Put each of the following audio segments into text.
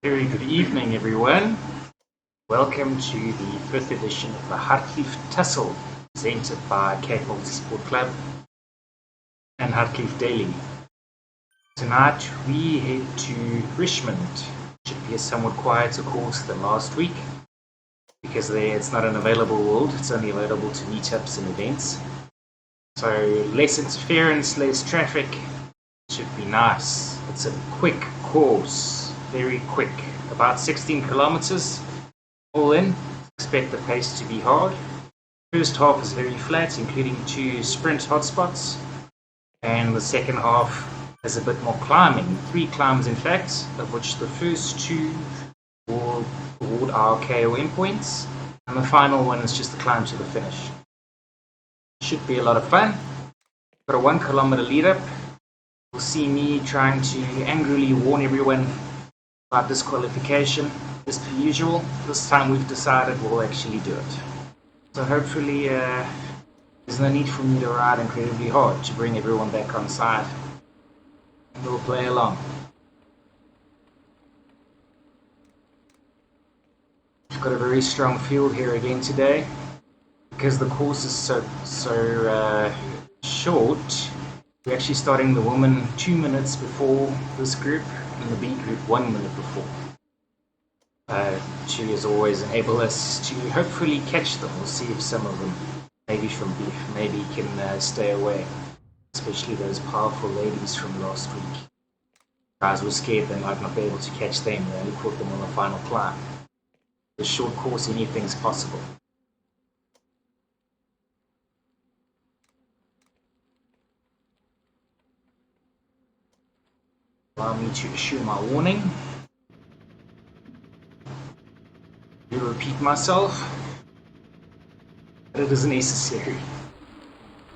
Very good evening, everyone. Welcome to the 5th edition of the Hartlief Tussle, presented by Cape Multisport Club and Hartlief Deli. Tonight we head to Richmond. It should be a somewhat quieter course than last week, because there it's not an available world, it's only available to meetups and events. So less interference, less traffic, should be nice. It's a quick course, very quick, about 16 kilometers all in. Expect the pace to be hard. First half is very flat, including 2 sprint hotspots, and the second half has a bit more climbing, 3 climbs in fact, of which the first 2 will award our KOM points, and the final one is just the climb to the finish. Should be a lot of fun. Got a 1 kilometer lead up. You'll see me trying to angrily warn everyone about disqualification, as per usual. This time we've decided we'll actually do it. So hopefully there's no need for me to ride incredibly hard to bring everyone back on side. And we'll play along. We've got a very strong field here again today. Because the course is so short, we're actually starting the women 2 minutes before this group, and the B group 1 minute before. To, as always, enable us to hopefully catch them. We'll see if some of them, maybe from beef, maybe can stay away. Especially those powerful ladies from last week. Guys were scared they might not be able to catch them. They only caught them on the final climb. The short course, anything's possible. Allow me to issue my warning. To repeat myself, but it isn't necessary.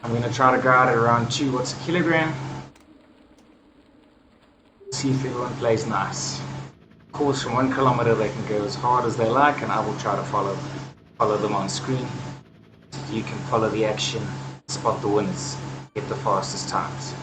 I'm going to try to guide at around 2 watts a kilogram. See if everyone plays nice. Of course, from 1 kilometer they can go as hard as they like, and I will try to follow them on screen. So you can follow the action, spot the winners, get the fastest times.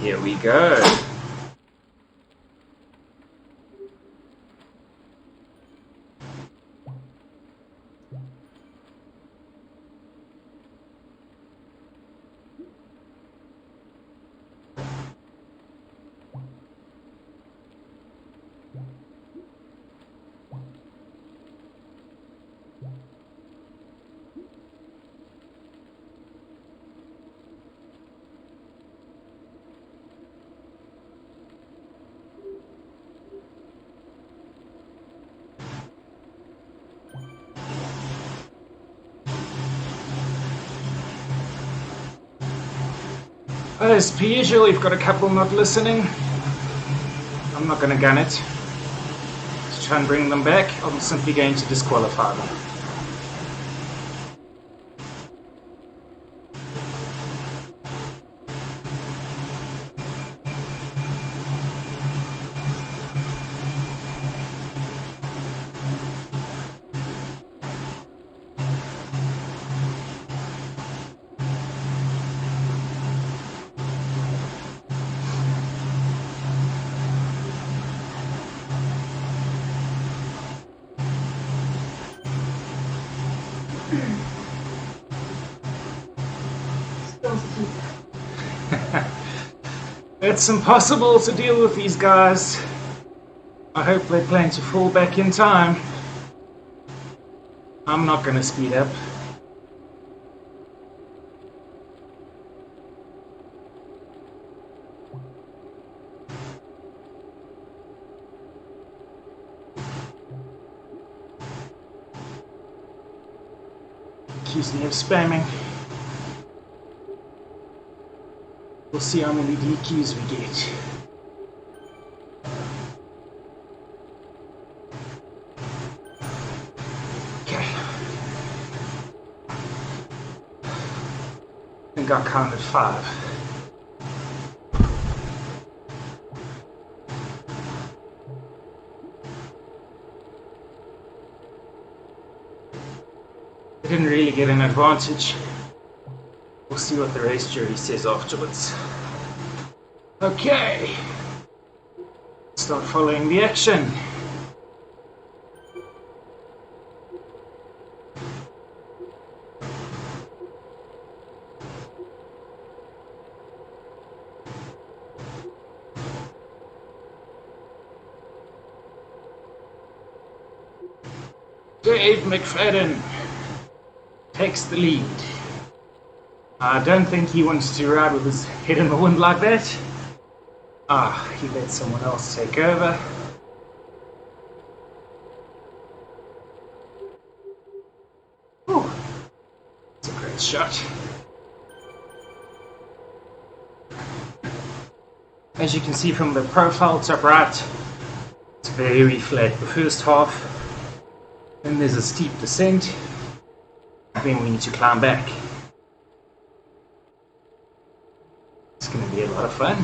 Here we go. As per usual, we've got a couple not listening. I'm not going to gun it. To try and bring them back, I'm simply going to disqualify them. It's impossible to deal with these guys. I hope they plan to fall back in time. I'm not going to speed up. Accuse me of spamming. We'll see how many DQs we get. think I counted 5. I didn't really get an advantage. We'll see what the race jury says afterwards. Okay, start following the action. Dave McFadden takes the lead. I don't think he wants to ride with his head in the wind like that. He let someone else take over. Ooh, it's a great shot. As you can see from the profile top right, it's very flat the first half. Then there's a steep descent. Then we need to climb back. It's going to be a lot of fun.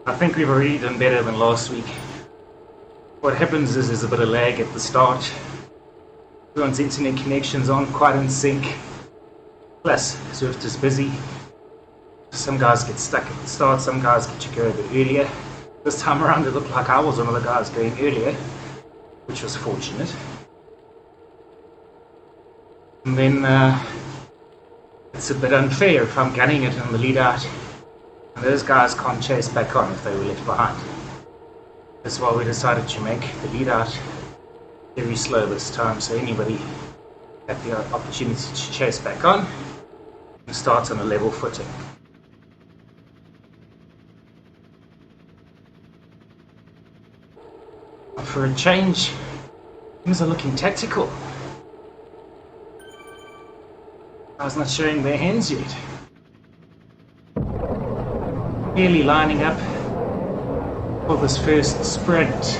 I think we've already done better than last week. What happens is there's a bit of lag at the start. Everyone's internet connections aren't quite in sync. Plus, Zwift is busy. Some guys get stuck at the start, some guys get to go a bit earlier. This time around it looked like I was one of the guys going earlier, which was fortunate. And then it's a bit unfair if I'm gunning it in the lead out. And those guys can't chase back on if they were left behind. That's why we decided to make the lead out very slow this time, so anybody had the opportunity to chase back on and start on a level footing. For a change, things are looking tactical. I was not showing their hands yet. Nearly lining up for this first sprint.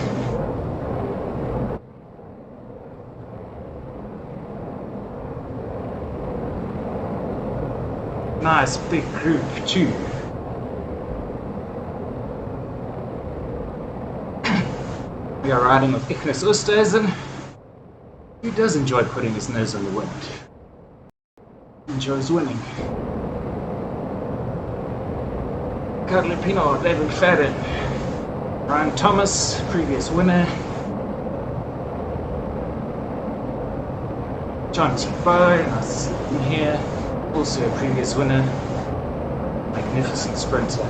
Nice big group too. We are riding with Ignis Oosthuizen, who does enjoy putting his nose in the wind. Enjoys winning. Carlipino, David Fadden, Ryan Thomas, previous winner. John Tibo, nice to see him here, also a previous winner. Magnificent sprinter.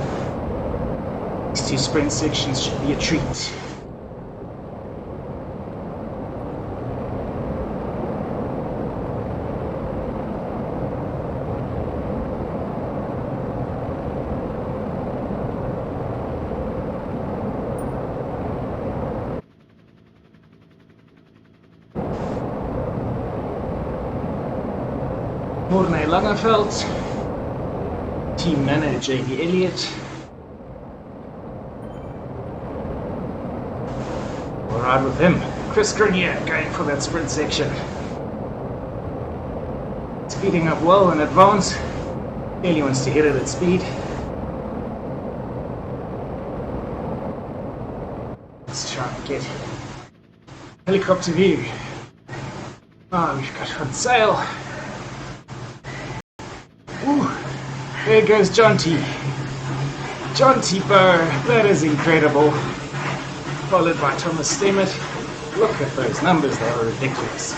These two sprint sections should be a treat. Morne Langeveld, team manager JB Elliott. We'll ride with him. Chris Grenier going for that sprint section. Speeding up well in advance. Really wants to hit it at speed. Let's try and get helicopter view. We've got on sail. Ooh, there goes John T. John T. Burr, that is incredible. Followed by Thomas Stemmet. Look at those numbers, they were ridiculous.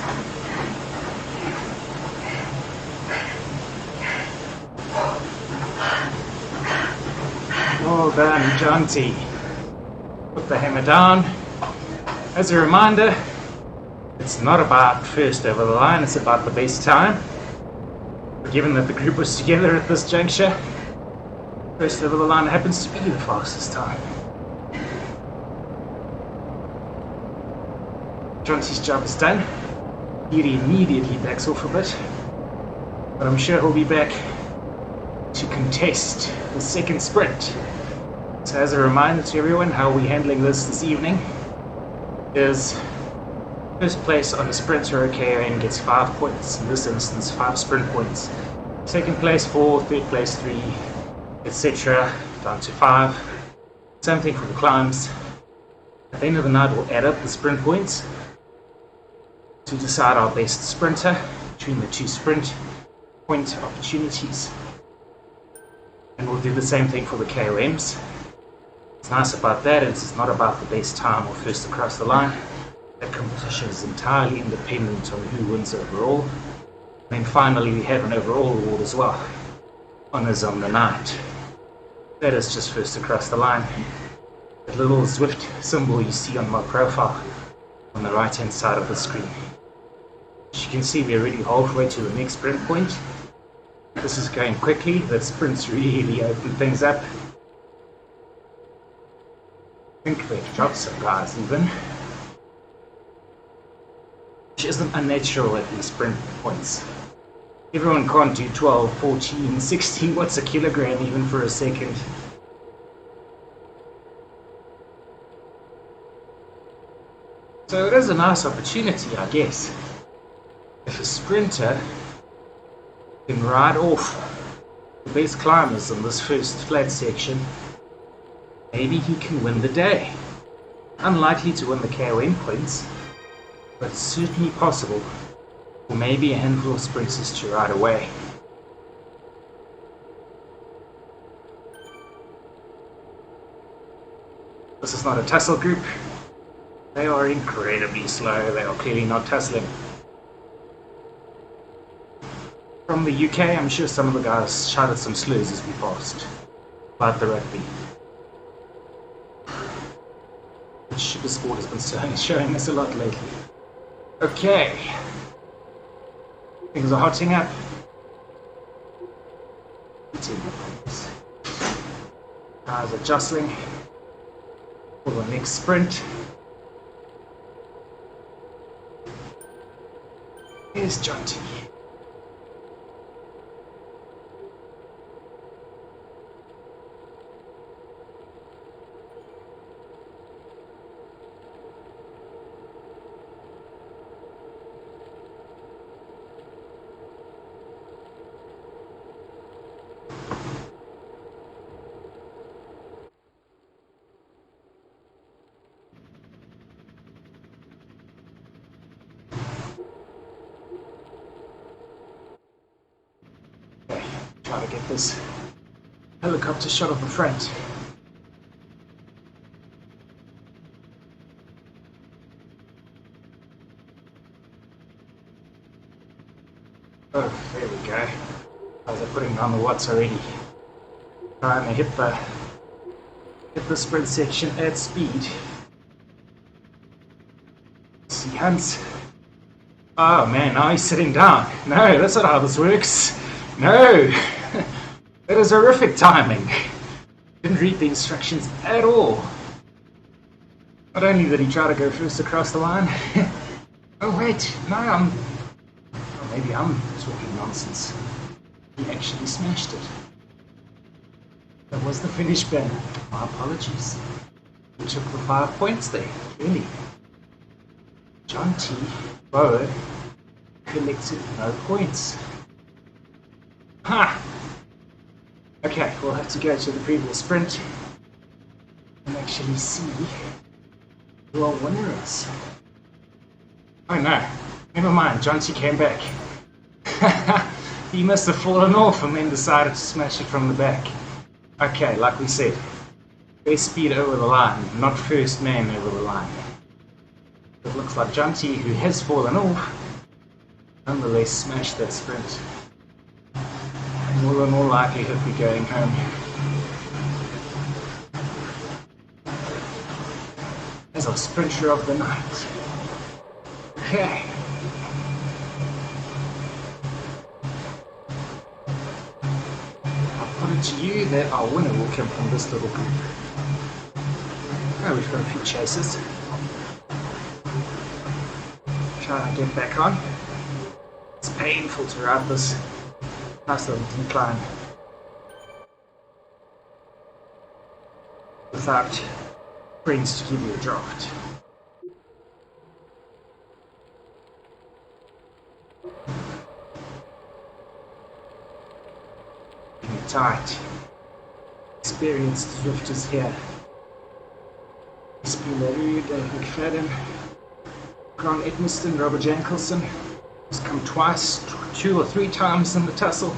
Well done, John T. Put the hammer down. As a reminder, it's not about first over the line, it's about the best time. Given that the group was together at this juncture, first over the line happens to be the fastest time. Jonty's job is done. He immediately backs off a bit, but I'm sure he'll be back to contest the second sprint. So as a reminder to everyone, how we're handling this evening is First place on a sprinter or KOM gets 5 points, in this instance 5 sprint points. Second place 4, third place 3, etc. down to 5. Same thing for the climbs. At the end of the night we'll add up the sprint points to decide our best sprinter between the 2 sprint point opportunities. And we'll do the same thing for the KOMs. What's nice about that is it's not about the best time or first across the line. That competition is entirely independent on who wins overall. And then finally we have an overall award as well. Honours on the night. That is just first across the line. The little Zwift symbol you see on my profile on the right hand side of the screen. As you can see, we're already halfway to the next sprint point. This is going quickly. The sprints really open things up. I think they've dropped some guys even, which isn't unnatural at these sprint points. Everyone can't do 12, 14, 16 watts a kilogram even for a second. So it is a nice opportunity, I guess. If a sprinter can ride off the best climbers on this first flat section, maybe he can win the day. Unlikely to win the KOM points, but it's certainly possible for maybe a handful of sprinters to ride away. This is not a tussle group. They are incredibly slow. They are clearly not tussling. From the UK, I'm sure some of the guys shouted some slurs as we passed about the rugby, which super sport has been showing us a lot lately. Okay, things are hotting up. Guys are jostling for the next sprint. Here's John T. Try to get this helicopter shot of the front. Oh, there we go. Guys are putting down the watts already. Trying to hit the sprint section at speed. See Hans. Oh man, now he's sitting down. No, that's not how this works. No! That is horrific timing. Didn't read the instructions at all. Not only did he try to go first across the line. Oh wait, no, maybe I'm talking nonsense. He actually smashed it. That was the finish banner. My apologies. He took the 5 points there, really. John T. Bowen collected no points. Ha! Okay, we'll have to go to the previous sprint and actually see who our winner is. Oh no, never mind, John T came back. He must have fallen off and then decided to smash it from the back. Okay, like we said, best speed over the line, not first man over the line. It looks like John T, who has fallen off, nonetheless smashed that sprint. More in all likelihood be going home. As our sprinter of the night. Okay. I'll put it to you that our winner will come from this little group. Oh, we've got a few chasers. Trying to get back on. It's painful to ride this nice little decline without friends to give you a draft. tight. Experienced Zwifters here. Spinaroo, Dave McFadden, Grant Edmiston, Robert Jankelson. He's come twice, 2 or 3 times in the Tussle.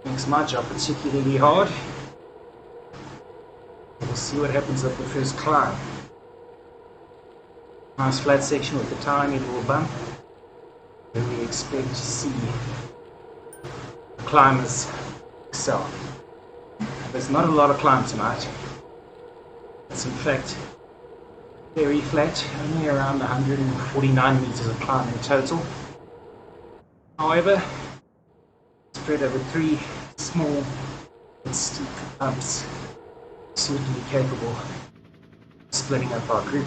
Makes my job particularly hard. We'll see what happens at the first climb. Nice flat section with a tiny little bump. Where we expect to see climbers excel. There's not a lot of climb tonight. It's in fact very flat, only around 149 meters of climb in total. However, spread over 3 small but steep bumps, certainly capable of splitting up our group,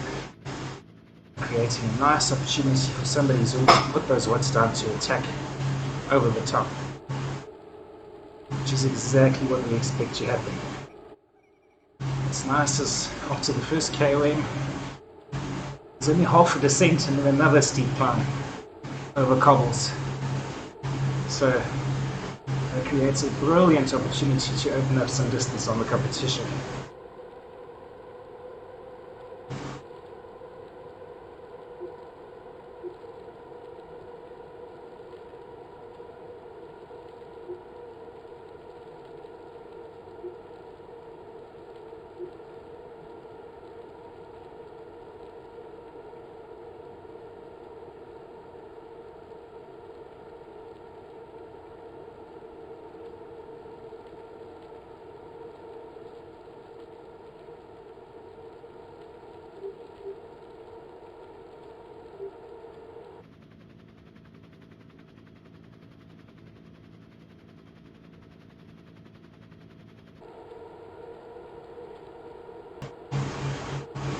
creating a nice opportunity for somebody to put those watts down to attack over the top, which is exactly what we expect to happen. It's nice as after the first KOM, there's only half a descent and then another steep climb over cobbles. So it creates a brilliant opportunity to open up some distance on the competition.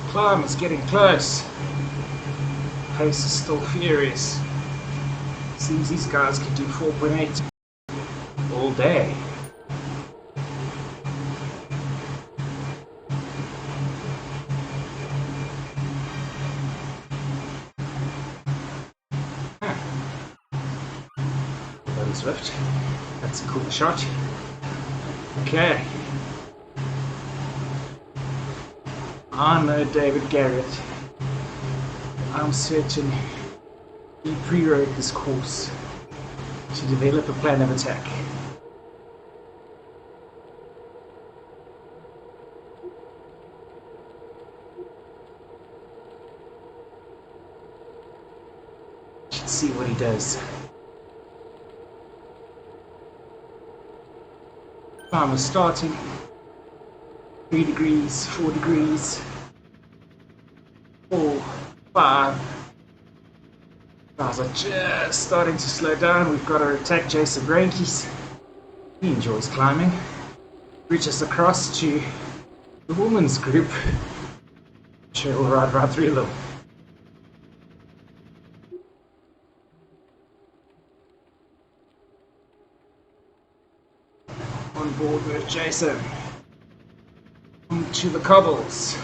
Climb is getting close. Pace is still furious. Seems these guys could do 4.8 all day. Zwift. That's a cool shot. Okay. I know David Garrett. I'm certain he pre-wrote this course to develop a plan of attack. Let's see what he does. Climb is starting. 3 degrees, 4 degrees, 4, 5. Guys are just starting to slow down. We've got our attack Jason Rankies. He enjoys climbing. Reach us across to the women's group. Sure, we'll ride right through them. On board with Jason. To the cobbles.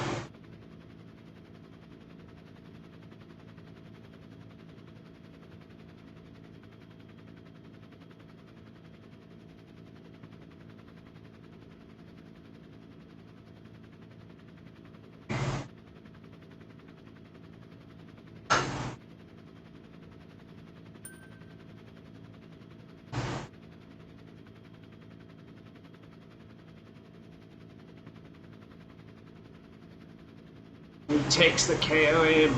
He takes the KOM,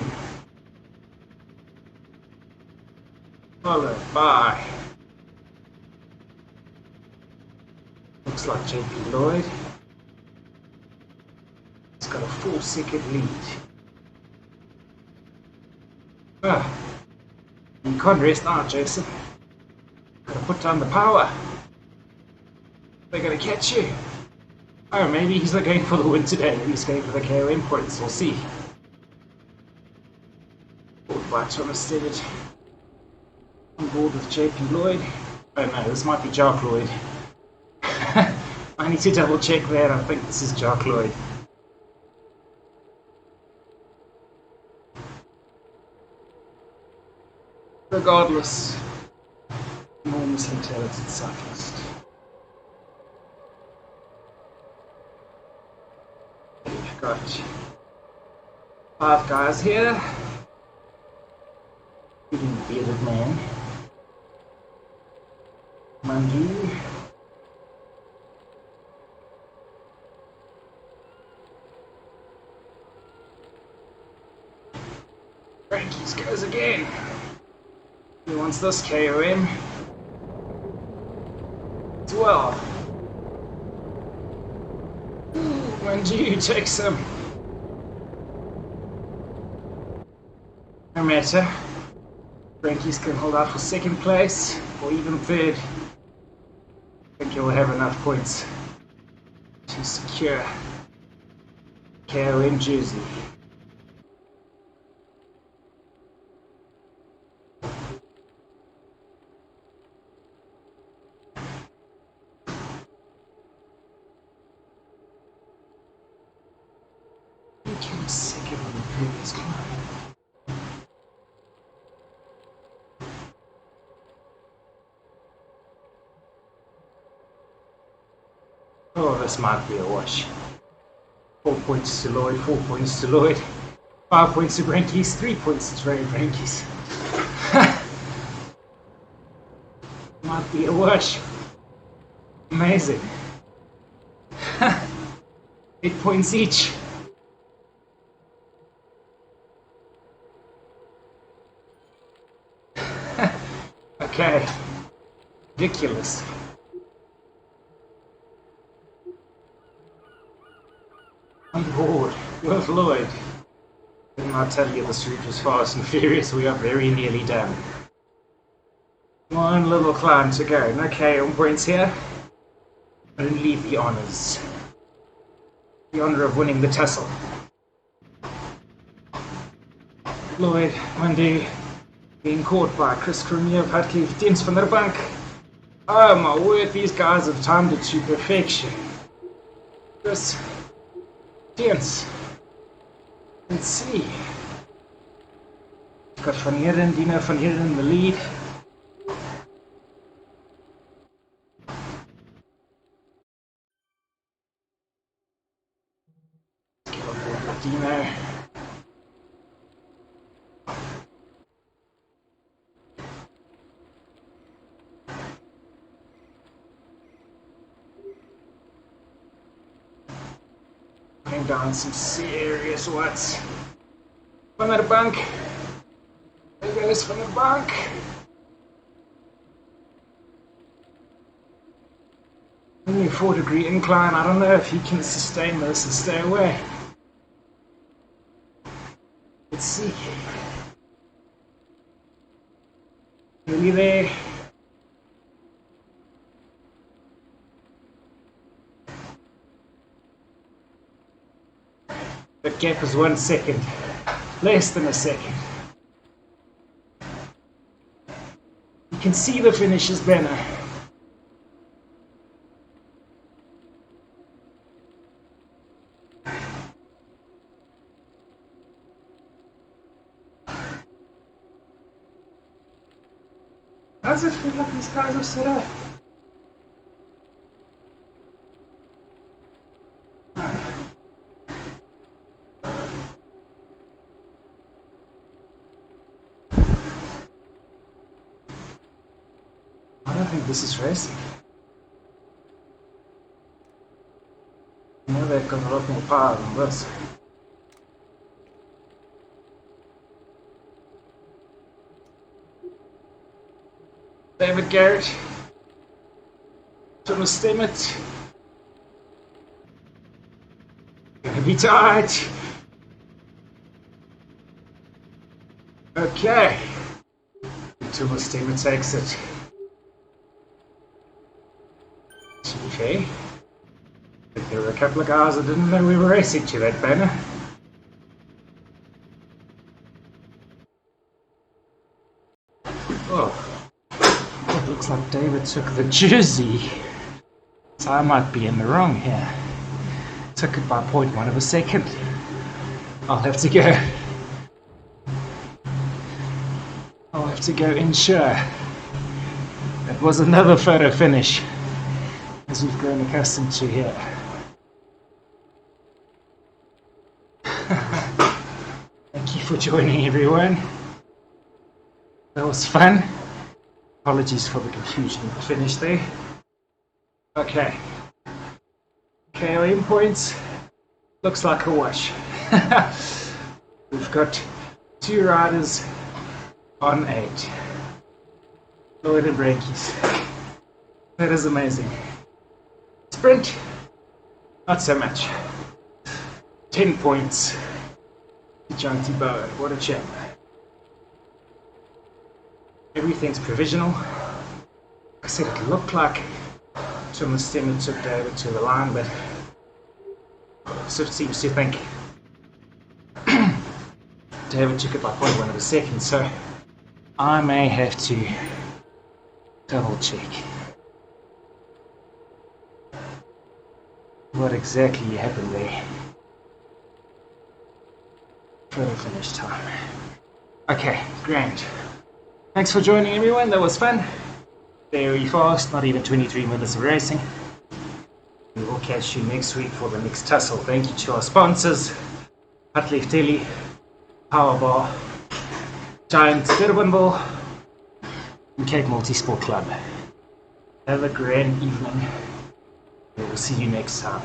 followed by, looks like JP Lloyd. He's got a 4-second lead. You can't rest now, Jason. Gotta put down the power. They're gonna catch you. Oh, maybe he's not going for the win today. Maybe he's going for the KOM points. We'll see. Board by Thomas Stebbett. On board with JP Lloyd. Oh no, this might be Jark Lloyd. I need to double check that. I think this is Jark Lloyd. regardless, enormously talented cyclist. We've got 5 guys here, including the bearded man, Mandu, Frankie's goes again. He wants this KOM as well. Mandu takes him. No matter. Frankie's can hold out for 2nd place or even 3rd. I think he'll have enough points to secure KOM jersey. Second on the previous climb. Oh, this might be a wash. 4 points to Lloyd, 4 points to Lloyd, 5 points to Brankies, 3 points to Brankies. Might be a wash. Amazing. 8 points each. Okay, ridiculous. On board with Lloyd. Didn't I tell you this route was fast and furious? We are very nearly done. One little climb to go. No KOM points here. Only the honours. The honour of winning the tussle. Lloyd, Mandu, being caught by Chris Cormier of Hartlief Deli van der Bank. Oh my word, these guys have timed it to perfection. Chris Dens. Let's see. Got Van Heerden, Dino Van Heerden in the lead. Let's get on board with Dino. Down some serious watts. Van der Bank. There goes Van der Bank. Only a 4-degree incline. I don't know if he can sustain this and stay away. Let's see. Nearly there. The gap is 1 second, less than a second. You can see the finisher's banner. How does it feel like these guys are set up? I don't think this is racing. You know they've got a lot more power than this. David Garrett, Thomas Stemmet, gonna be tight. Okay, Thomas Stemmet takes it. Okay, there were a couple of guys that didn't know we were racing to that banner. Oh. Looks like David took the jersey, so I might be in the wrong here. Took it by 0.1 of a second. I'll have to go. have to go ensure. That was another photo finish, as we've grown accustomed to here. Thank you for joining, everyone. That was fun. Apologies for the confusion in the finish there. Okay. KOM points. Looks like a wash. We've got 2 riders on 8. Lloyd and Breakies. That is amazing. Sprint, not so much. 10 points to Jonty Bowen. What a champ. Everything's provisional. I said it looked like Thomas Stemmer took David to the line, but Zwift seems to think David took it by 0.1 of a second, so I may have to double check what exactly happened there. Photo finish time. Okay, grand. Thanks for joining, everyone. That was fun. Very fast, not even 23 minutes of racing. We will catch you next week for the next tussle. Thank you to our sponsors, Hartlief Deli, Powerbar, Giant Durbanville, and Cape Multisport Club. Have a grand evening. We will see you next time.